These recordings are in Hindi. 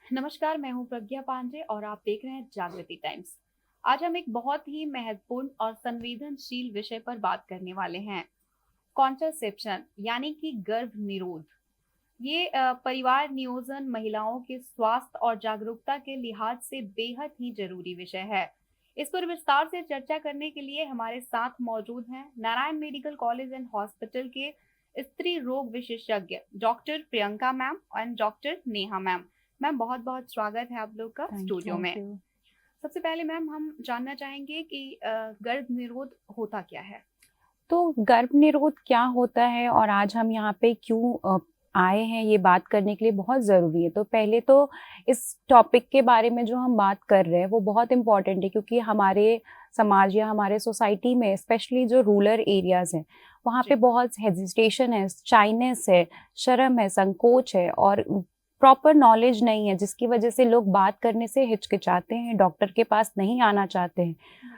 नमस्कार, मैं हूं प्रज्ञा पांडे और आप देख रहे हैं जागृति टाइम्स। आज हम एक बहुत ही महत्वपूर्ण और संवेदनशील विषय पर बात करने वाले हैं। कॉन्ट्रासेप्शन यानी कि गर्भ निरोध। ये परिवार नियोजन, महिलाओं के स्वास्थ्य और जागरूकता के लिहाज से बेहद ही जरूरी विषय है। इस पर विस्तार से चर्चा करने के लिए हमारे साथ मौजूद हैं Narayan medical college and hospital के स्त्री रोग विशेषज्ञ डॉक्टर प्रियंका मैम और डॉक्टर नेहा मैम। मैम, बहुत बहुत स्वागत है आप लोग का स्टूडियो थैंक में। यू। सबसे पहले मैम हम जानना चाहेंगे कि गर्भ निरोध होता क्या है। तो गर्भ निरोध क्या होता है और आज हम यहाँ पे क्यों आए हैं ये बात करने के लिए बहुत ज़रूरी है। तो पहले तो इस टॉपिक के बारे में जो हम बात कर रहे हैं वो बहुत इम्पोर्टेंट है, क्योंकि हमारे समाज या हमारे सोसाइटी में स्पेशली जो रूरल एरियाज़ हैं वहाँ पे जी। बहुत हेजिटेशन है, शाइनेस है, शर्म है, संकोच है और प्रॉपर नॉलेज नहीं है, जिसकी वजह से लोग बात करने से हिचकिचाते हैं, डॉक्टर के पास नहीं आना चाहते हैं।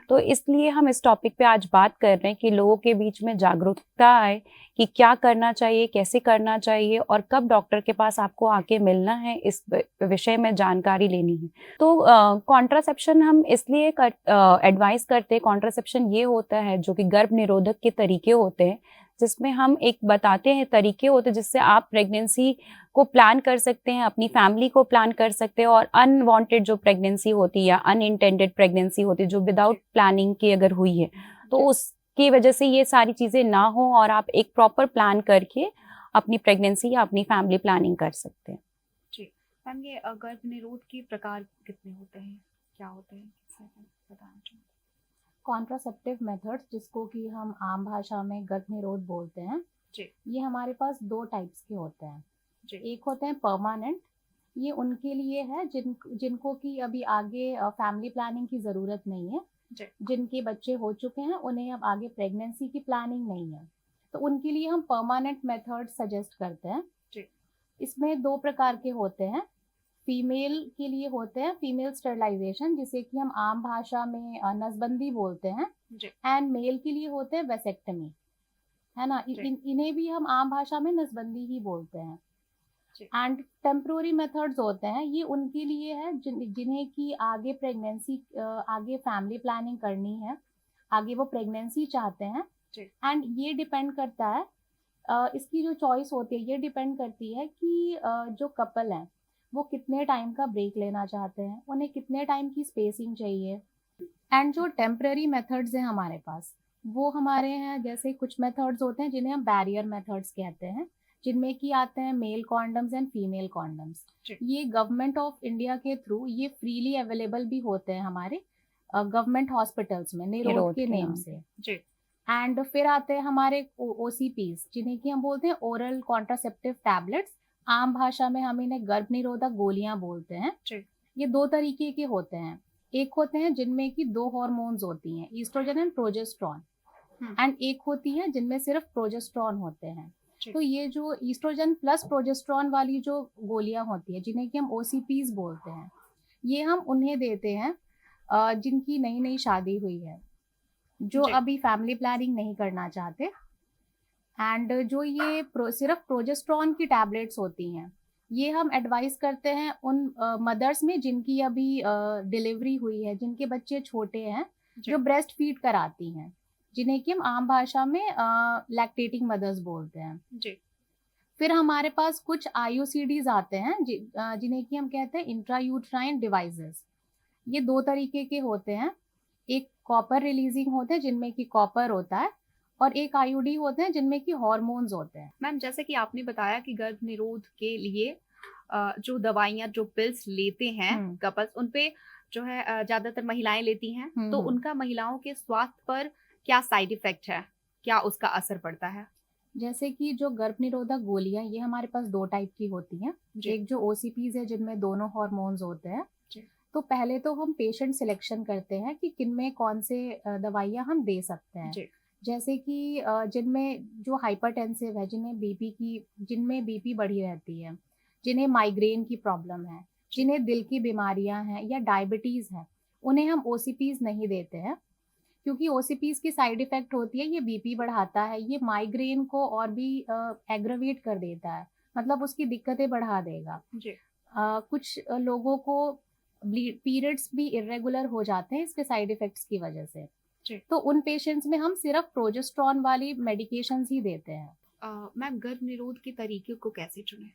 तो इसलिए हम इस टॉपिक पे आज बात कर रहे हैं कि लोगों के बीच में जागरूकता आए कि क्या करना चाहिए, कैसे करना चाहिए और कब डॉक्टर के पास आपको आके मिलना है, इस विषय में जानकारी लेनी है। तो कॉन्ट्रासेप्शन हम इसलिए एडवाइस करते हैं। कॉन्ट्रासेप्शन ये होता है जो कि गर्भ निरोधक के तरीके होते हैं, जिसमें हम एक बताते हैं तरीके होते हैं जिससे आप प्रेगनेंसी को प्लान कर सकते हैं, अपनी फैमिली को प्लान कर सकते हैं। और अनवांटेड जो प्रेगनेंसी होती है या अनइंटेंडेड प्रेगनेंसी होती है जो विदाउट प्लानिंग की अगर हुई है, तो उसकी वजह से ये सारी चीज़ें ना हो और आप एक प्रॉपर प्लान करके अपनी प्रेगनेंसी या अपनी फैमिली प्लानिंग कर सकते हैं। जी मैम, ये गर्भ निरोध के प्रकार कितने होते हैं, क्या होते हैं, बताना चाहिए। कॉन्ट्रासेप्टिव मेथड्स, जिसको कि हम आम भाषा में गर्भ निरोध बोलते हैं, जी। ये हमारे पास दो टाइप्स के होते हैं। जी। एक होते हैं परमानेंट। ये उनके लिए है जिनको कि अभी आगे फैमिली प्लानिंग की ज़रूरत नहीं है। जी। जिनके बच्चे हो चुके हैं उन्हें अब आगे प्रेगनेंसी की प्लानिंग नहीं है, तो उनके लिए हम परमानेंट मेथड सजेस्ट करते हैं। जी। इसमें दो प्रकार के होते हैं। फीमेल के लिए होते हैं फीमेल स्टरलाइजेशन, जिसे कि हम आम भाषा में नसबंदी बोलते हैं। जी। एंड मेल के लिए होते हैं वेसेक्टमी, है ना। जी। इन्हें भी हम आम भाषा में नसबंदी ही बोलते हैं। जी। एंड टेम्प्रोरी मेथड्स होते हैं, ये उनके लिए है जिन्हें कि आगे प्रेगनेंसी, आगे फैमिली प्लानिंग करनी है, आगे वो प्रेगनेंसी चाहते हैं। जी। एंड ये डिपेंड करता है, इसकी जो चॉइस होती है ये डिपेंड करती है कि जो कपल हैं वो कितने टाइम का ब्रेक लेना चाहते हैं, उन्हें कितने टाइम की स्पेसिंग चाहिए। एंड जो टेम्पररी मेथड्स हैं हमारे पास, वो हमारे हैं, जैसे कुछ मेथड्स होते हैं जिन्हें हम बैरियर मेथड्स कहते हैं, जिनमें कि आते हैं male condoms and female condoms. जी। ये गवर्नमेंट ऑफ इंडिया के थ्रू ये फ्रीली अवेलेबल भी होते हैं हमारे गवर्नमेंट हॉस्पिटल्स में, निरोध निरोध के के नेम नाम से। पे। जी। एंड फिर आते हैं हमारे ओसीपीज, जिन्हें कि हम बोलते हैं ओरल कॉन्ट्रासेप्टिव टैबलेट्स। आम भाषा में हम इन्हें गर्भ निरोधक गोलियां बोलते हैं। जी। ये दो तरीके के होते हैं। एक होते हैं जिनमें कि दो हॉर्मोन्स होती हैं, ईस्ट्रोजन एंड प्रोजेस्ट्रॉन। एंड एक होती है जिनमें सिर्फ प्रोजेस्ट्रॉन होते हैं। जी। तो ये जो ईस्ट्रोजन प्लस प्रोजेस्ट्रॉन वाली जो गोलियां होती है, जिन्हें कि हम ओसीपीज बोलते हैं, ये हम उन्हें देते हैं जिनकी नई नई शादी हुई है, जो जी। अभी फैमिली प्लानिंग नहीं करना चाहते। एंड जो ये सिर्फ प्रोजेस्ट्रॉन की टैबलेट्स होती हैं, ये हम एडवाइस करते हैं उन मदर्स में जिनकी अभी डिलीवरी हुई है, जिनके बच्चे छोटे हैं, जी। जो ब्रेस्ट फीड कराती हैं, जिन्हें कि हम आम भाषा में लैक्टेटिंग मदर्स बोलते हैं। जी। फिर हमारे पास कुछ आईयूसीडीज आते हैं जिन्हें कि हम कहते हैं इंट्रा यूट्राइन डिवाइसेस। ये दो तरीके के होते हैं। एक कॉपर रिलीजिंग होते हैं जिनमें कि कॉपर होता है, और एक आईयूडी होते हैं जिनमें कि हॉर्मोन्स होते हैं। मैम, जैसे कि आपने बताया कि गर्भ निरोध के लिए जो दवाइयाँ, जो पिल्स लेते हैं कपल्स, उन पे जो है ज्यादातर महिलाएं लेती हैं, तो उनका महिलाओं के स्वास्थ्य पर क्या साइड इफेक्ट है, क्या उसका असर पड़ता है। जैसे कि जो गर्भ निरोधक गोलियां, ये हमारे पास दो टाइप की होती हैं। एक जो ओसीपीज है जिनमें दोनों हॉर्मोन्स होते हैं। तो पहले तो हम पेशेंट सिलेक्शन करते हैं कि किनमें कौन से दवाइयां हम दे सकते हैं। जैसे कि जिनमें जो हाइपरटेंसिव है, जिनमें बीपी बढ़ी रहती है, जिन्हें माइग्रेन की प्रॉब्लम है, जिन्हें दिल की बीमारियां हैं या डायबिटीज है, उन्हें हम ओसीपीज नहीं देते हैं, क्योंकि ओसीपीज की साइड इफेक्ट होती है, ये बीपी बढ़ाता है, ये माइग्रेन को और भी एग्रवेट कर देता है, मतलब उसकी दिक्कतें बढ़ा देगा। कुछ लोगों को पीरियड्स भी इरेगुलर हो जाते हैं इसके साइड इफेक्ट्स की वजह से। जी। तो उन पेशेंट्स में हम सिर्फ प्रोजेस्टेरॉन वाली मेडिकेशंस ही देते हैं। मैम गर्भ निरोध के तरीके को कैसे चुने?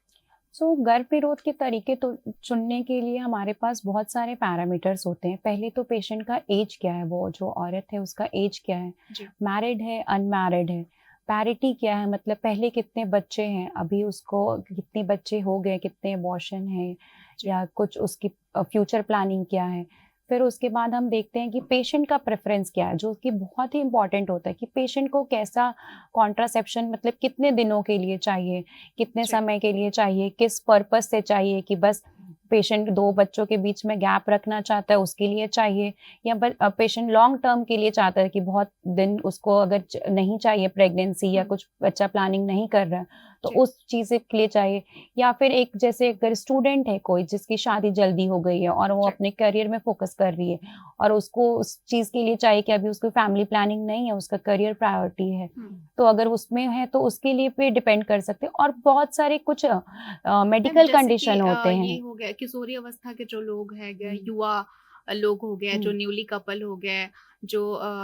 गर्भ निरोध के तरीके तो चुनने के लिए हमारे पास बहुत सारे पैरामीटर्स होते हैं। पहले तो पेशेंट का एज क्या है, वो जो औरत है उसका एज क्या है, जी। मैरिड है, अनमैरिड है, पैरिटी क्या है, मतलब पहले कितने बच्चे हैं, अभी उसको कितने बच्चे हो गए, कितने अबॉर्शन है, जी। या कुछ उसकी फ्यूचर प्लानिंग क्या है। फिर उसके बाद हम देखते हैं कि पेशेंट का प्रेफरेंस क्या है, जो कि बहुत ही इंपॉर्टेंट होता है कि पेशेंट को कैसा कॉन्ट्रासेप्शन, मतलब कितने दिनों के लिए चाहिए, कितने जी। समय के लिए चाहिए, किस पर्पस से चाहिए, कि बस पेशेंट 2 बच्चों के बीच में गैप रखना चाहता है उसके लिए चाहिए, या पेशेंट लॉन्ग टर्म के लिए चाहता है कि बहुत दिन उसको अगर नहीं चाहिए प्रेगनेंसी, या कुछ बच्चा प्लानिंग नहीं कर रहा है तो जी। उस चीज़ के लिए चाहिए। या फिर एक जैसे अगर स्टूडेंट है कोई जिसकी शादी जल्दी हो गई है और वो जी। अपने करियर में फोकस कर रही है और उसको उस चीज़ के लिए चाहिए कि अभी उसको फैमिली प्लानिंग नहीं है, उसका करियर प्रायोरिटी है, तो अगर उसमें है तो उसके लिए पे डिपेंड कर सकते हैं। और बहुत सारे कुछ मेडिकल जैसे कि कंडीशन होते ये हैं। हो गया किशोरी अवस्था के जो लोग हैं गए, हुँ, युवा लोग हो गए, जो हुँ, न्यूली कपल हो गए, जो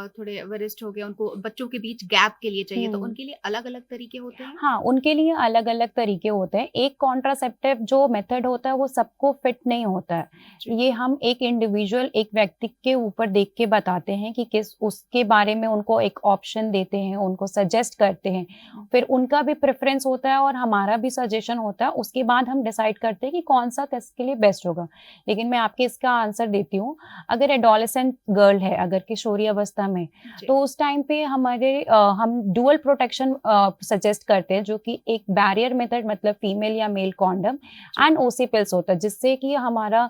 थोड़े वरिष्ठ हो गए, उनको बच्चों के बीच गैप के लिए चाहिए, तो हुँ। उनके लिए अलग-अलग तरीके होते हैं? हाँ, उनके लिए अलग-अलग तरीके होते हैं। एक कॉन्ट्रासेप्टिव जो मेथड होता है वो सबको फिट नहीं होता है। जी। ये हम एक इंडिविजुअल, एक व्यक्ति के ऊपर देख के बताते हैं कि किस उसके बारे में उनको एक ऑप्शन देते हैं, उनको सजेस्ट करते हैं। फिर उनका भी प्रेफ़रेंस होता है और हमारा भी सजेशन होता है। उसके बाद हम डिसाइड करते हैं कि कौन-सा किसके लिए बेस्ट होगा। लेकिन मैं आपको इसका आंसर देती हूँ। अगर एडोलेसेंट गर्ल है, अगर किशोरी अवस्था में, जी। तो उस टाइम पे हम डुअल प्रोटेक्शन सजेस्ट करते हैं, जो कि एक बैरियर मेथड, मतलब फीमेल या मेल कॉन्डम जी। एंड ओसी पिल्स होता है, जिससे कि हमारा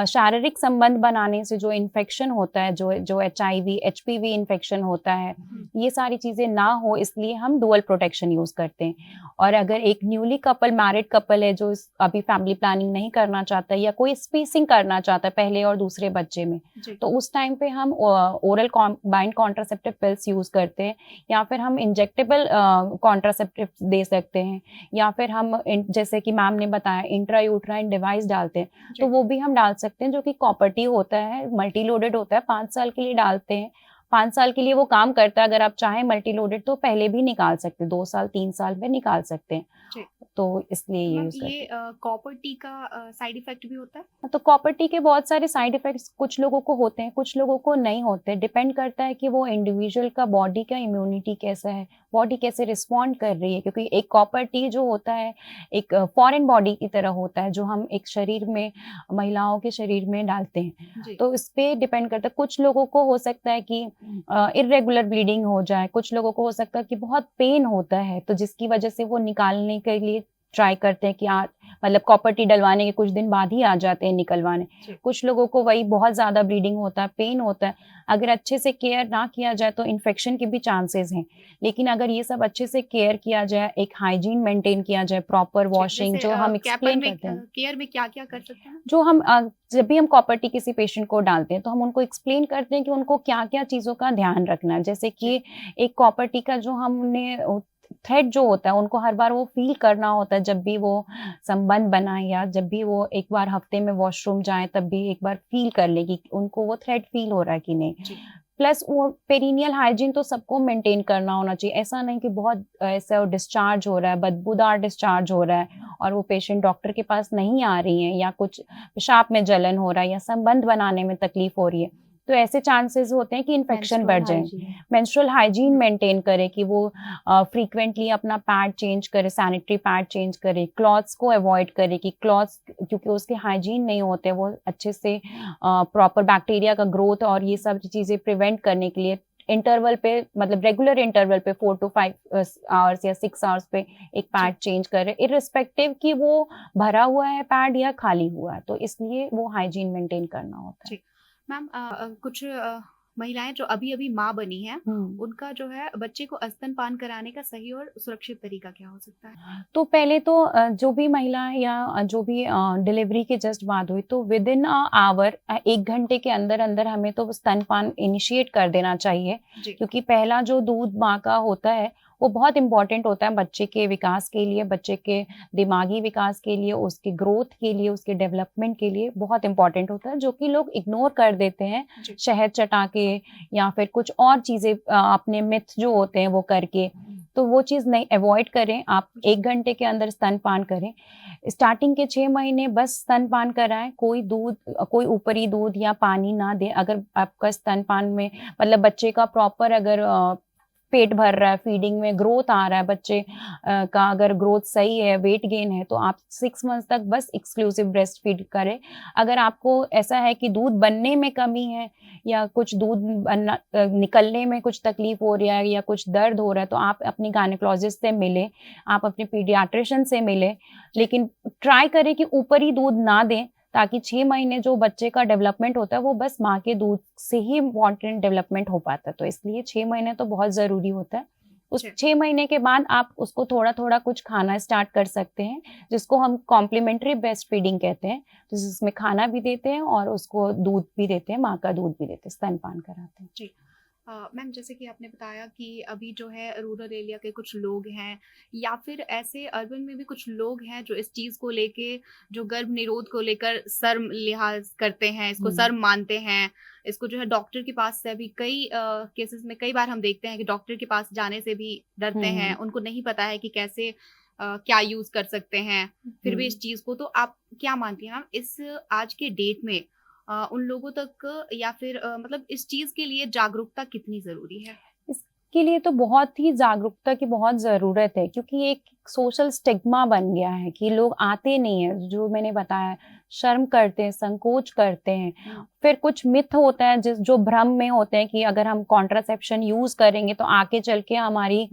शारीरिक संबंध बनाने से जो इन्फेक्शन होता है, जो एचआईवी, एचपीवी इन्फेक्शन होता है, ये सारी चीज़ें ना हो, इसलिए हम डुअल प्रोटेक्शन यूज़ करते हैं। और अगर एक न्यूली कपल, मैरिड कपल है जो अभी फैमिली प्लानिंग नहीं करना चाहता है या कोई स्पेसिंग करना चाहता है पहले और दूसरे बच्चे में, जी। तो उस टाइम पे हम oral combined contraceptive pills use करते हैं, या फिर हम इंजेक्टेबल कॉन्ट्रासेप्टिव दे सकते हैं, या फिर हम जैसे कि मैम ने बताया इंट्रायूट्राइन डिवाइस डालते हैं, जी। तो वो भी हम डाल सकते हैं, जो कि कॉपर टी होता है, मल्टी लोडेड होता है, 5 साल के लिए डालते हैं। 5 साल के लिए वो काम करता है। अगर आप चाहें मल्टी लोडेड तो पहले भी निकाल सकते हैं, 2 साल 3 साल में निकाल सकते हैं। जी। तो इसलिए तो ये मैम यूज़ करते ये हैं। कॉपर टी का साइड इफेक्ट भी होता है? तो कॉपर टी के बहुत सारे साइड इफ़ेक्ट्स कुछ लोगों को होते हैं, कुछ लोगों को नहीं होते। डिपेंड करता है कि वो इंडिविजुअल का बॉडी का इम्यूनिटी कैसा है, बॉडी कैसे रिस्पॉन्ड कर रही है। क्योंकि एक कॉपर टी जो होता है, एक फॉरेन बॉडी की तरह होता है, जो हम एक शरीर में, महिलाओं के शरीर में डालते हैं। जी। तो इस पे डिपेंड करता है। कुछ लोगों को हो सकता है कि इर्रेगुलर ब्लीडिंग हो जाए, कुछ लोगों को हो सकता है कि बहुत पेन होता है, तो जिसकी वजह से वो निकालने के लिए ट्राई करते हैं कि मतलब कॉपर टी डलवाने के कुछ दिन बाद ही आ जाते हैं निकलवाने। जी। कुछ लोगों को वही बहुत ज़्यादा ब्लीडिंग होता है, पेन होता है। अगर अच्छे से केयर ना किया जाए तो इन्फेक्शन के भी चांसेस हैं। लेकिन अगर ये सब अच्छे से केयर किया जाए, एक हाइजीन मेंटेन किया जाए, प्रॉपर जी, वॉशिंग, जैसे जो हम कैपर एक्सप्लेन में करते हैं। केयर में क्या-क्या कर सकते हैं? जो हम जब भी हम कॉपर टी किसी पेशेंट को डालते हैं, तो हम उनको एक्सप्लेन करते हैं कि उनको क्या-क्या चीज़ों का ध्यान रखना है। जैसे जी। कि एक कॉपर टी का जो हमने थ्रेड जो होता है, उनको हर बार वो फ़ील करना होता है, जब भी वो संबंध बनाएँ या जब भी वो एक बार हफ्ते में वॉशरूम जाएँ, तब भी एक बार फ़ील कर लें कि उनको वो थ्रेड फ़ील हो रहा है कि नहीं। जी। प्लस वो पेरिनियल हाइजीन तो सबको मेंटेन करना होना चाहिए। ऐसा नहीं कि बहुत ऐसा डिस्चार्ज हो रहा है, बदबूदार डिस्चार्ज हो रहा है और वो पेशेंट डॉक्टर के पास नहीं आ रही हैं, या कुछ पेशाब में जलन हो रहा है या संबंध बनाने में तकलीफ हो रही है। तो ऐसे चांसेस होते हैं कि इन्फेक्शन बढ़ जाए। मेंस्ट्रुअल हाइजीन मेंटेन करें कि वो फ्रीक्वेंटली अपना पैड चेंज करे, सैनिटरी पैड चेंज करे, क्लॉथ्स को अवॉइड करे कि क्लॉथ्स, क्योंकि उसके हाइजीन नहीं होते, वो अच्छे से प्रॉपर बैक्टीरिया का ग्रोथ और ये सब चीज़ें प्रिवेंट करने के लिए इंटरवल पे, मतलब रेगुलर इंटरवल पे 4 टू 5 आवर्स या 6 आवर्स पे एक जी। पैड चेंज करें, इर्रिस्पेक्टिव कि वो भरा हुआ है पैड या खाली हुआ है। तो इसलिए वो हाइजीन मेंटेन करना होता है। जी। मैम कुछ महिलाएँ जो अभी-अभी माँ बनी हैं, हुँ। उनका जो है बच्चे को स्तनपान कराने का सही और सुरक्षित तरीका क्या हो सकता है? तो पहले तो जो भी महिला या जो भी डिलीवरी के जस्ट बाद हुई, तो विदिन आवर 1 घंटे के अंदर-अंदर हमें तो स्तनपान इनिशिएट कर देना चाहिए। जी। क्योंकि पहला जो दूध माँ का होता है, वो बहुत इंपॉर्टेंट होता है बच्चे के विकास के लिए, बच्चे के दिमागी विकास के लिए, उसकी ग्रोथ के लिए, उसके डेवलपमेंट के लिए बहुत इंपॉर्टेंट होता है, जो कि लोग इग्नोर कर देते हैं जी। शहद चटा के या फिर कुछ और चीज़ें अपने मिथ जो होते हैं वो करके। तो वो चीज़ नहीं, अवॉइड करें आप, 1 घंटे के अंदर स्तनपान करें। स्टार्टिंग के 6 महीने बस स्तनपान कराएँ, कोई ऊपरी दूध या पानी ना दें। अगर आपका स्तनपान में मतलब बच्चे का प्रॉपर अगर पेट भर रहा है, फीडिंग में ग्रोथ आ रहा है, बच्चे का अगर ग्रोथ सही है, वेट गेन है, तो आप 6 मंथ्स तक बस एक्सक्लूसिव ब्रेस्ट फीड करें। अगर आपको ऐसा है कि दूध बनने में कमी है या कुछ दूध निकलने में कुछ तकलीफ हो रही है या कुछ दर्द हो रहा है, तो आप अपनी गायनेकोलॉजिस्ट से मिलें, आप अपने पीडियाट्रिशियन से मिलें। लेकिन ट्राई करें कि ऊपरी दूध ना दें, ताकि 6 महीने जो बच्चे का डेवलपमेंट होता है वो बस माँ के दूध से ही इम्पोर्टेंट डेवलपमेंट हो पाता है। तो इसलिए 6 महीने तो बहुत ज़रूरी होता है। उस जी। 6 महीने के बाद आप उसको थोड़ा-थोड़ा कुछ खाना स्टार्ट कर सकते हैं, जिसको हम कॉम्प्लीमेंट्री ब्रेस्ट फीडिंग कहते हैं। तो जिसमें खाना भी देते हैं और उसको दूध भी देते हैं, माँ का दूध भी देते हैं, स्तनपान कराते हैं। जी। मैम, जैसे कि आपने बताया कि अभी जो है रूरल एरिया के कुछ लोग हैं या फिर ऐसे अर्बन में भी कुछ लोग हैं जो इस चीज़ को लेके, जो गर्भ निरोध को लेकर शर्म लिहाज करते हैं, इसको हुँ। शर्म मानते हैं, इसको जो है डॉक्टर के पास से भी कई केसेस में कई बार हम देखते हैं कि डॉक्टर के पास जाने से भी डरते हैं, हुँ, उनको नहीं पता है कि कैसे क्या यूज़ कर सकते हैं, फिर भी हुँ। इस चीज़ को, तो आप क्या मानती हैं मैम इस आज के डेट में उन लोगों तक या फिर मतलब इस चीज़ के लिए जागरूकता कितनी ज़रूरी है? इसके लिए तो बहुत ही जागरूकता की बहुत ज़रूरत है, क्योंकि एक सोशल स्टिग्मा बन गया है कि लोग आते नहीं हैं, जो मैंने बताया, शर्म करते हैं, संकोच करते हैं। हुँ। फिर कुछ मिथ होता है जो भ्रम में होते हैं कि अगर हम कॉन्ट्रासेप्शन यूज़ करेंगे तो आगे चल के हमारी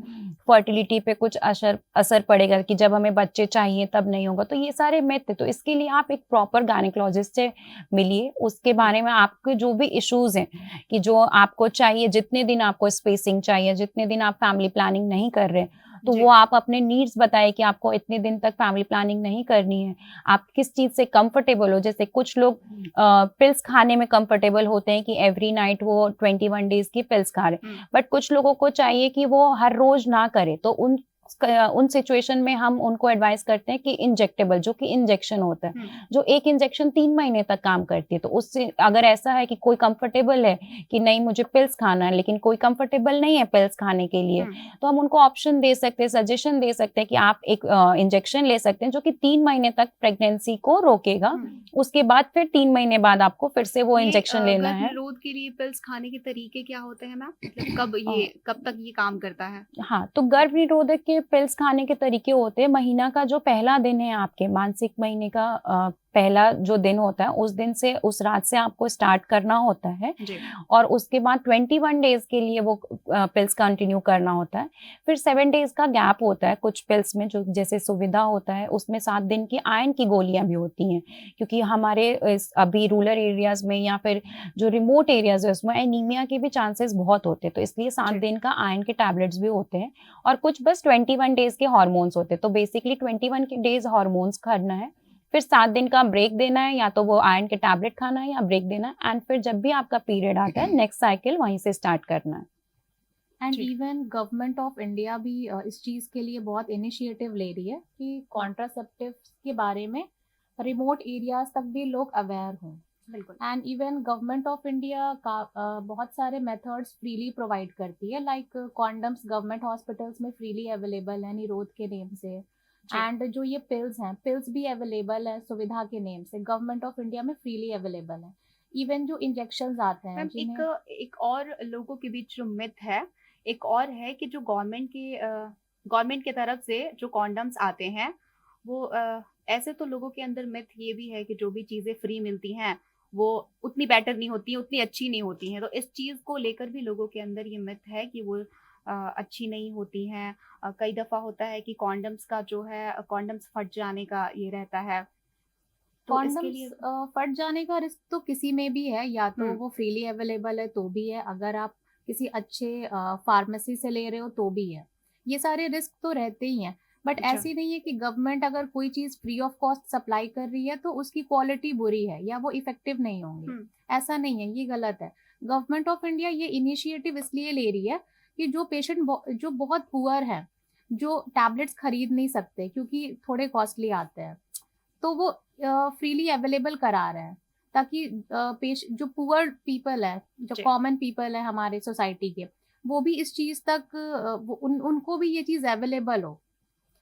फर्टिलिटी पे कुछ असर असर पड़ेगा कि जब हमें बच्चे चाहिए तब नहीं होगा। तो ये सारे मिथ हैं, तो इसके लिए आप एक प्रॉपर गायनेकोलॉजिस्ट से मिलिए, उसके बारे में आपके जो भी इश्यूज़ हैं कि जो आपको चाहिए, जितने दिन आपको स्पेसिंग चाहिए, जितने दिन आप फैमिली प्लानिंग नहीं कर रहे, तो जी। वो आप अपने नीड्स बताएँ कि आपको इतने दिन तक फैमिली प्लानिंग नहीं करनी है। आप किस चीज़ से कंफर्टेबल हो, जैसे कुछ लोग पिल्स खाने में कंफर्टेबल होते हैं कि एवरी नाइट वो 21 डेज़ की पिल्स खा रहे हैं। हुँ। बट कुछ लोगों को चाहिए कि वो हर रोज़ ना करें, तो उन सिचुएशन में हम उनको एडवाइस करते हैं कि इंजेक्टेबल, जो कि इंजेक्शन होता है, हुँ। जो एक इंजेक्शन 3 महीने तक काम करती है। तो उससे अगर ऐसा है कि कोई कंफर्टेबल है कि नहीं मुझे पिल्स खाना है, लेकिन कोई कंफर्टेबल नहीं है पिल्स खाने के लिए, हुँ। तो हम उनको ऑप्शन दे सकते हैं, सजेशन दे सकते हैं कि आप एक इंजेक्शन ले सकते हैं, जो कि 3 महीने तक प्रेगनेंसी को रोकेगा। हुँ। उसके बाद फिर 3 महीने बाद आपको फिर से वो ये इंजेक्शन लेना गर्भ है। निरोध के लिए पिल्स खाने के तरीके क्या होते हैं मैम? मतलब अ, कब तक ये काम करता है? हाँ, तो गर्भ निरोधक के पिल्स खाने के तरीके होते हैं, महीना का जो पहला दिन है आपके मासिक महीने का पहला जो दिन होता है, उस दिन से उस रात से आपको स्टार्ट करना होता है जी। और उसके बाद 21 डेज़ के लिए वो पिल्स कंटिन्यू करना होता है। फिर 7 डेज़ का गैप होता है कुछ पिल्स में, जो जैसे सुविधा होता है, उसमें 7 दिन की आयरन की गोलियाँ भी होती हैं, क्योंकि हमारे इस अभी रूरल एरियाज़ में या फिर जो रिमोट एरियाज़ है, उसमें एनीमिया के भी चांसेस बहुत होते हैं, तो इसलिए 7 जी। दिन का आयरन के टैबलेट्स भी होते हैं और कुछ बस 21 डेज़ के हार्मोन्स होते हैं। तो बेसिकली 21 के डेज़ हार्मोन्स खाना है, फिर 7 दिन का ब्रेक देना है, या तो वो आयरन के टैबलेट खाना है या ब्रेक देना है, एंड फिर जब भी आपका पीरियड आता है, नेक्स्ट साइकिल वहीं से स्टार्ट करना है। एंड जी। इवन गवर्नमेंट ऑफ इंडिया भी इस चीज़ के लिए बहुत इनिशिएटिव ले रही है कि कॉन्ट्रासेप्टिव्स के बारे में रिमोट एरियाज तक भी लोग अवेयर हों। बिल्कुल। And even government of India का बहुत सारे मेथड्स फ्रीली प्रोवाइड करती है, लाइक कॉन्डम्स गवर्नमेंट हॉस्पिटल्स में फ्रीली अवेलेबल है निरोध के नेम से। जी। एंड जो ये पिल्स हैं, पिल्स भी अवेलेबल है सुविधा के नेम से, गवर्नमेंट ऑफ इंडिया में फ्रीली अवेलेबल है। इवन जो इंजेक्शंस आते हैं मैम, जिन्हें एक और लोगों के बीच जो मिथ है, एक और है कि जो गवर्नमेंट की तरफ से जो कॉन्डम्स आते हैं, वो ऐसे तो लोगों के अंदर मिथ ये भी है कि जो भी चीज़ें फ्री मिलती हैं, वो उतनी बेटर नहीं होती हैं, उतनी अच्छी नहीं होती हैं। तो इस चीज़ को लेकर भी लोगों के अंदर ये मिथ है कि वो अच्छी नहीं होती हैं। कई दफ़ा होता है कि कॉन्डम्स का जो है कॉन्डम्स फट जाने का ये रहता है। तो इसके कॉन्डम्स लिए फट जाने का रिस्क तो किसी में भी है, या तो हुँ। वो फ्रीली अवेलेबल है तो भी है, अगर आप किसी अच्छे फार्मेसी से ले रहे हो तो भी है। ये सारे रिस्क तो रहते ही हैं, बट अच्छा। ऐसी नहीं है कि गवर्नमेंट अगर कोई चीज़ फ्री ऑफ कॉस्ट सप्लाई कर रही है तो उसकी क्वालिटी बुरी है या वो इफेक्टिव नहीं होंगे। हुँ। ऐसा नहीं है, ये गलत है। गवर्नमेंट ऑफ इंडिया ये इनिशिएटिव इसलिए ले रही है कि जो पेशेंट जो बहुत पुअर है, जो टैबलेट्स खरीद नहीं सकते क्योंकि थोड़े कॉस्टली आते हैं, तो वो फ्रीली अवेलेबल करा रहे हैं, ताकि जो पुअर पीपल है, जो जी। कॉमन पीपल है हमारे सोसाइटी के, वो भी इस चीज तक उनको भी ये चीज अवेलेबल हो।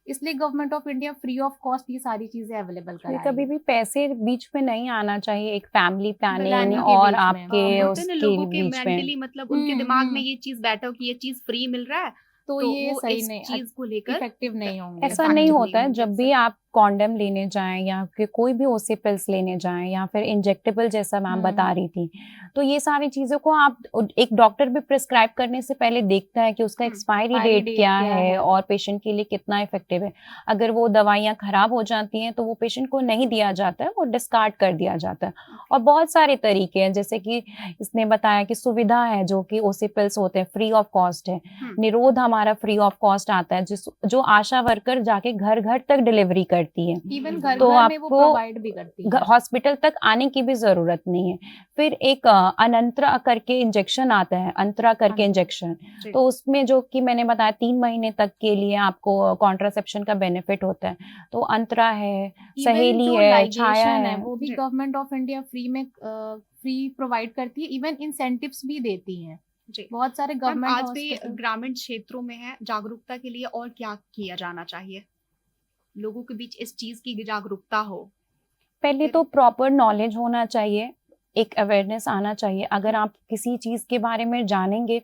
इसलिए government of India free of cost ये सारी चीजें अवेलेबल फिर करा कभी रही है। भी पैसे बीच में नहीं आना चाहिए, एक फैमिली प्लानिंग प्लानिंग के और बीच में। आपके होते हैं ना उसके लोगों के बीच में। मेंटली, मतलब उनके दिमाग में हम्म। ये चीज बैठा हो कि ये चीज फ्री मिल रहा है, तो तो ये वो सही इस नहीं, चीज को लेकर इफेक्टिव नहीं होंगे। ऐसा नहीं effective होता है। होंगे जब भी आप कॉन्डम लेने जाएं या फिर कोई भी ओसी पिल्स लेने जाएं या फिर इंजेक्टेबल जैसा मैम बता रही थी, तो ये सारी चीजों को आप एक डॉक्टर भी प्रिस्क्राइब करने से पहले देखता है कि उसका एक्सपायरी expiry डेट date क्या क्या है है। और पेशेंट के लिए कितना इफेक्टिव है। अगर वो दवाइयाँ खराब हो जाती हैं तो वो पेशेंट को नहीं दिया जाता है, वो डिस्कार्ड कर दिया जाता है। और बहुत सारे तरीके हैं, जैसे कि इसने बताया कि सुविधा है जो कि ओसी पिल्स होते हैं, फ्री ऑफ कॉस्ट है। निरोध हमारा फ्री ऑफ कॉस्ट आता है, जो आशा वर्कर जाके घर घर तक डिलीवरी करती है। इवन घर तो घर में वो आपको प्रोवाइड भी करती है। हॉस्पिटल तक आने की भी जरूरत नहीं है। फिर एक अनंतरा करके इंजेक्शन आता है, अंतरा करके हाँ। इंजेक्शन, जी। तो उसमें जो कि मैंने बताया 3 महीने तक के लिए आपको कॉन्ट्रासेप्शन का बेनिफिट होता है। तो अंतरा है, Even सहेली जो है, छाया ligation है। वो भी जी। Government of India free provide करती है, इवन इंसेंटिव्स भी देती है। जी। बहुत सारे मैम, गवर्नमेंट आज भी हॉस्पिटल। ग्रामीण क्षेत्रों में है, जागरूकता के लिए और क्या किया जाना चाहिए, लोगों के बीच इस चीज की जागरूकता हो? पहले तो प्रॉपर नॉलेज होना चाहिए, एक अवेयरनेस आना चाहिए। अगर आप किसी चीज के बारे में जानेंगे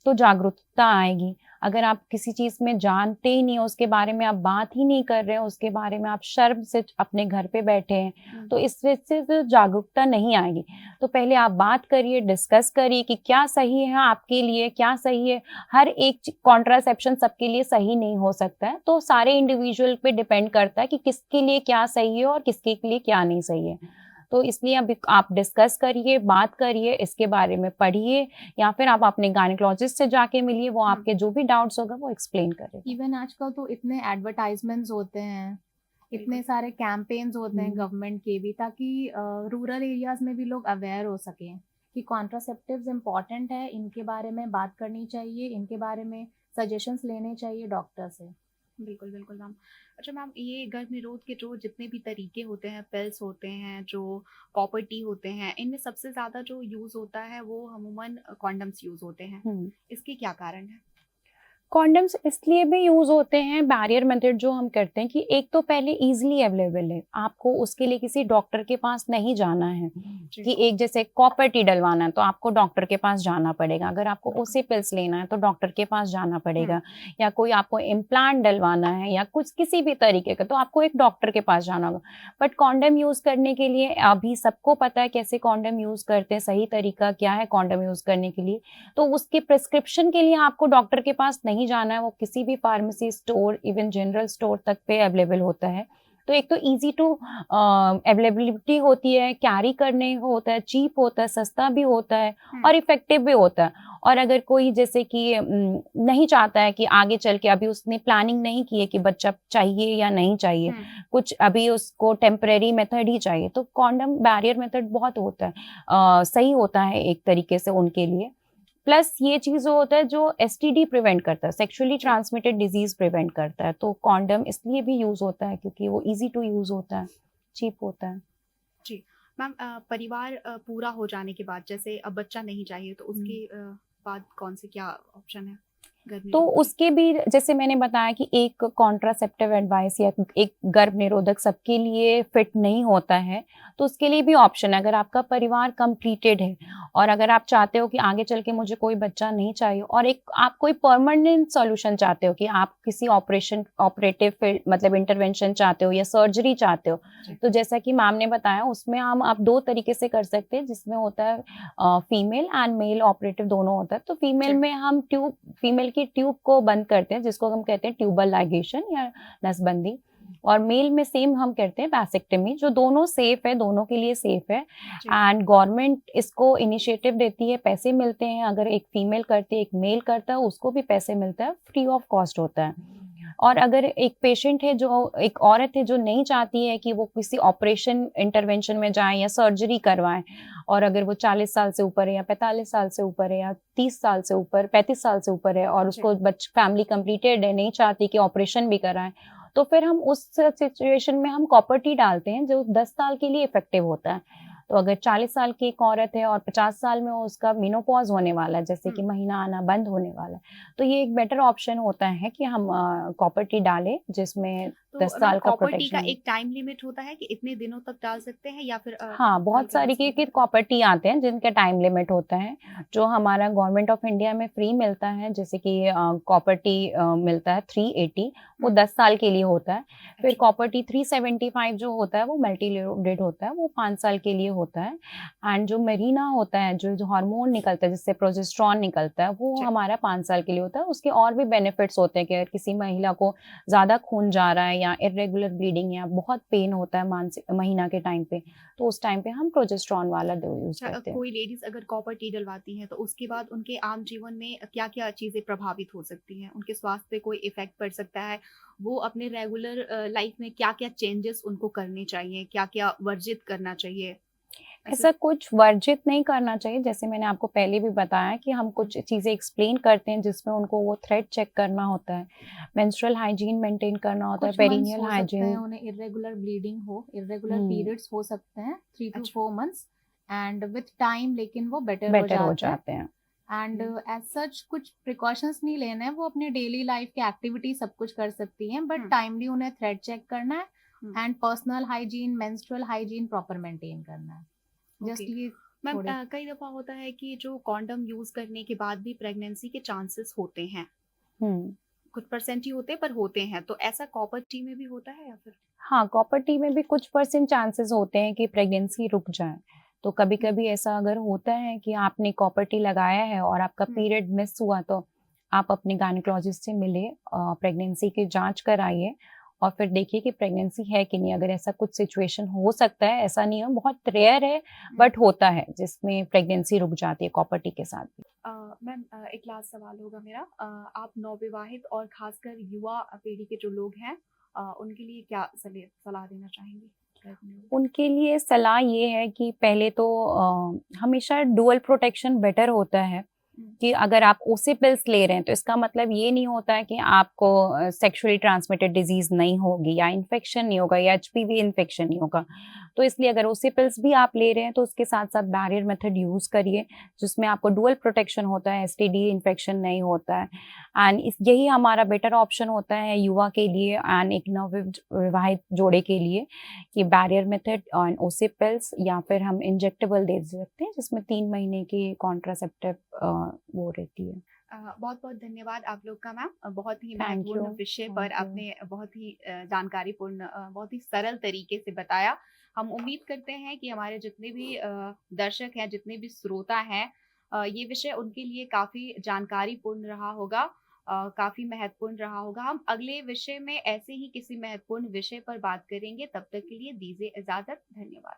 तो जागरूकता आएगी। अगर आप किसी चीज में जानते ही नहीं हो, उसके बारे में आप बात ही नहीं कर रहे हो, उसके बारे में आप शर्म से अपने घर पे बैठे हैं, तो इस वजह से तो जागरूकता नहीं आएगी। तो पहले आप बात करिए, डिस्कस करिए कि क्या सही है आपके लिए, क्या सही है। हर एक कॉन्ट्रासेप्शन सबके लिए सही नहीं हो सकता है, तो सारे इंडिविजुअल पे डिपेंड करता है कि किसके लिए क्या सही है और किसके लिए क्या नहीं सही है। तो इसलिए अभी आप डिस्कस करिए, बात करिए, इसके बारे में पढ़िए, या फिर आप अपने गायनेकोलॉजिस्ट से जाके मिलिए, वो आपके जो भी डाउट्स होगा वो एक्सप्लेन करेगा। इवन आजकल तो इतने एडवर्टाइजमेंट्स होते हैं, इतने सारे कैंपेन्स होते हैं गवर्नमेंट के भी, ताकि रूरल एरियाज में भी लोग अवेयर हो सकें कि कॉन्ट्रासेप्टिव्स इम्पॉर्टेंट है, इनके बारे में बात करनी चाहिए, इनके बारे में सजेशंस लेने चाहिए डॉक्टर से। बिल्कुल बिल्कुल मैम। अच्छा मैम, ये गर्भ निरोध के जो जितने भी तरीके होते हैं, पिल्स होते हैं, जो कॉपर टी होते हैं, इनमें सबसे ज्यादा जो यूज होता है वो अमूमन कॉन्डम्स यूज होते हैं। इसके क्या कारण है? कॉन्डम्स इसलिए भी यूज होते हैं, बैरियर मेथड जो हम करते हैं, कि एक तो पहले इजीली अवेलेबल है, आपको उसके लिए किसी डॉक्टर के पास नहीं जाना है। कि एक जैसे कॉपर टी डलवाना है तो आपको डॉक्टर के पास जाना पड़ेगा, अगर आपको ओसी पिल्स लेना है तो डॉक्टर के पास जाना पड़ेगा, या कोई आपको इम्प्लांट डलवाना है या कुछ किसी भी तरीके का, तो आपको एक डॉक्टर के पास जाना होगा। बट कॉन्डम यूज करने के लिए अभी सबको पता है कैसे कॉन्डम यूज करते हैं, सही तरीका क्या है कॉन्डम यूज करने के लिए। तो उसके प्रिस्क्रिप्शन के लिए आपको डॉक्टर के पास नहीं जाना है, वो किसी भी pharmacy store, even general store तक पे अवेलेबल होता है। तो एक तो इजी टू अवेलेबिलिटी होती है, कैरी करने को होता है, चीप होता है, सस्ता भी होता है और इफेक्टिव भी होता है। और अगर कोई जैसे कि नहीं चाहता है कि आगे चल के, अभी उसने प्लानिंग नहीं की है कि बच्चा चाहिए या नहीं चाहिए, कुछ अभी उसको टेम्परेरी मेथड ही चाहिए, तो कॉन्डम बैरियर मेथड बहुत होता है, सही होता है एक तरीके से उनके लिए। प्लस ये चीज होता है जो एसटीडी प्रिवेंट करता है, सेक्सुअली ट्रांसमिटेड डिजीज प्रिवेंट करता है। तो कॉन्डम इसलिए भी यूज होता है क्योंकि वो इजी टू यूज होता है, चीप होता है। जी मैम, परिवार पूरा हो जाने के बाद, जैसे अब बच्चा नहीं चाहिए, तो उसके बाद कौन से क्या ऑप्शन है गर्भ तो निरोध के? उसके भी जैसे मैंने बताया कि एक कॉन्ट्रासेप्टिव एडवाइस या एक गर्भ निरोधक सबके लिए फिट नहीं होता है, तो उसके लिए भी ऑप्शन है। अगर आपका परिवार कंप्लीटेड है और अगर आप चाहते हो कि आगे चल के मुझे कोई बच्चा नहीं चाहिए, और एक आप कोई परमानेंट सॉल्यूशन चाहते हो कि आप किसी ऑपरेटिव मतलब इंटरवेंशन चाहते हो या सर्जरी चाहते हो, तो जैसा कि मैम ने बताया उसमें आप 2 तरीके से कर सकते हैं, जिसमें होता है फीमेल एंड मेल ऑपरेटिव दोनों होता है। तो फीमेल में हम फीमेल की ट्यूब को बंद करते हैं, जिसको हम कहते हैं ट्यूबल लाइगेशन या नसबंदी, और मेल में सेम हम करते हैं वैसेक्टमी, जो दोनों सेफ है, दोनों के लिए सेफ है। एंड गवर्नमेंट इसको इनिशिएटिव देती है, पैसे मिलते हैं। अगर एक फीमेल करती है, एक मेल करता है, उसको भी पैसे मिलता है, फ्री ऑफ कॉस्ट होता है। और अगर एक पेशेंट है, जो एक औरत है जो नहीं चाहती है कि वो किसी ऑपरेशन इंटरवेंशन में जाए या सर्जरी करवाएं, और अगर वो 40 साल से ऊपर है या 45 साल से ऊपर है या 30 साल से ऊपर 35 साल से ऊपर है और उसको फैमिली कंप्लीटेड है, नहीं चाहती कि ऑपरेशन भी कराएं, तो फिर हम उस सिचुएशन में हम कॉपर टी डालते हैं जो 10 साल के लिए इफेक्टिव होता है। तो अगर 40 साल की एक औरत है और 50 साल में उसका मेनोपॉज होने वाला है, जैसे कि महीना आना बंद होने वाला है, तो ये एक बेटर ऑप्शन होता है कि हम कॉपर टी डालें जिसमें तो 10 साल का कॉपर टी का प्रोटेक्शन। एक टाइम लिमिट होता है कि इतने दिनों तक डाल सकते हैं या फिर हाँ, बहुत सारी के कॉपर टी आते हैं जिनका टाइम लिमिट होता है, जो हमारा गवर्नमेंट ऑफ इंडिया में फ्री मिलता है, जैसे कि कॉपर टी मिलता है 380, वो 10 साल के लिए होता है। फिर कॉपर टी 375 जो होता है वो मल्टी लोडेड होता है, वो 5 साल के लिए होता है। एंड जो मेरीना होता है, जो हार्मोन निकलता है जिससे प्रोजेस्टेरॉन निकलता है, वो हमारा 5 साल के लिए होता है। उसके और भी बेनिफिट्स होते हैं कि अगर किसी महिला को ज़्यादा खून जा रहा है या इर्रेगुलर ब्लीडिंग या बहुत पेन होता है मानसिक महीना के टाइम पे, तो उस टाइम पे हम प्रोजेस्टेरॉन वाला यूज करते हैं। कोई लेडीज अगर कॉपर टी डलवाती हैं तो उसके बाद उनके आम जीवन में क्या क्या चीजें प्रभावित हो सकती हैं, उनके स्वास्थ्य पे कोई इफेक्ट पड़ सकता है, वो अपने रेगुलर लाइफ में क्या क्या चेंजेस उनको करने चाहिए, क्या क्या वर्जित करना चाहिए? ऐसा कुछ वर्जित नहीं करना चाहिए, जैसे मैंने आपको पहले भी बताया कि हम कुछ चीज़ें एक्सप्लेन करते हैं जिसमें उनको वो थ्रेड चेक करना होता है, मेंस्ट्रुअल हाइजीन मेंटेन करना होता है, पेरिनियल हाइजीन। उन्हें इरेगुलर ब्लीडिंग हो, इरेगुलर पीरियड्स हो सकते हैं 3 to 4 months and with time, लेकिन वो बेटर हो जाते हैं। एंड एज सच कुछ प्रिकॉशंस नहीं लेने हैं, वो अपने डेली लाइफ की एक्टिविटी सब कुछ कर सकती हैं, बट टाइमली उन्हें थ्रेड चेक करना है and personal hygiene, menstrual hygiene proper maintain करना है। जस्ट ये मैम कई दफा होता है कि जो कॉन्डम यूज करने के बाद भी प्रेगनेंसी के चांसेस होते हैं, कुछ परसेंट ही होते हैं पर होते हैं, तो ऐसा कॉपर टी में भी होता है या फिर? हाँ, कॉपर टी में भी कुछ परसेंट चांसेस होते हैं कि प्रेगनेंसी रुक जाए। तो कभी कभी ऐसा अगर होता है कि आपने कॉपर टी लगाया है और आपका पीरियड मिस हुआ, तो आप अपने गायनेकोलॉजिस्ट से मिले, प्रेगनेंसी की जांच कराइए और फिर देखिए कि प्रेगनेंसी है कि नहीं। अगर ऐसा कुछ सिचुएशन हो सकता है, ऐसा नहीं है, बहुत रेयर है बट होता है, जिसमें प्रेगनेंसी रुक जाती है कॉपर टी के साथ भी। मैम एक लास्ट सवाल होगा मेरा, आप नवविवाहित और खासकर युवा पीढ़ी के जो लोग हैं उनके लिए क्या सलाह देना चाहेंगे? उनके लिए सलाह ये है कि पहले तो हमेशा डुअल प्रोटेक्शन बेटर होता है, कि अगर आप ओसी पिल्स ले रहे हैं तो इसका मतलब ये नहीं होता है कि आपको सेक्सुअली ट्रांसमिटेड डिजीज नहीं होगी या इन्फेक्शन नहीं होगा या एचपीवी इन्फेक्शन नहीं होगा। तो इसलिए अगर ओसी पिल्स भी आप ले रहे हैं तो उसके साथ साथ बैरियर मेथड यूज करिए, जिसमें आपको डुअल प्रोटेक्शन होता है, एसटीडी इन्फेक्शन नहीं होता है। एंड यही हमारा बेटर ऑप्शन होता है युवा के लिए एंड एक नवविवाहित जोड़े के लिए, कि बैरियर मेथड और ओसी पिल्स, या फिर हम इंजेक्टेबल दे सकते हैं जिसमें 3 महीने की कॉन्ट्रासेप्टिव वो रहती है। बहुत बहुत धन्यवाद आप लोग का मैम, बहुत ही महत्वपूर्ण विषय पर आपने बहुत ही जानकारीपूर्ण, बहुत ही सरल तरीके से बताया। हम उम्मीद करते हैं कि हमारे जितने भी दर्शक हैं, जितने भी श्रोता हैं, ये विषय उनके लिए काफी जानकारीपूर्ण रहा होगा, काफी महत्वपूर्ण रहा होगा। हम अगले विषय में ऐसे ही किसी महत्वपूर्ण विषय पर बात करेंगे, तब तक के लिए दीजिए इजाजत। धन्यवाद।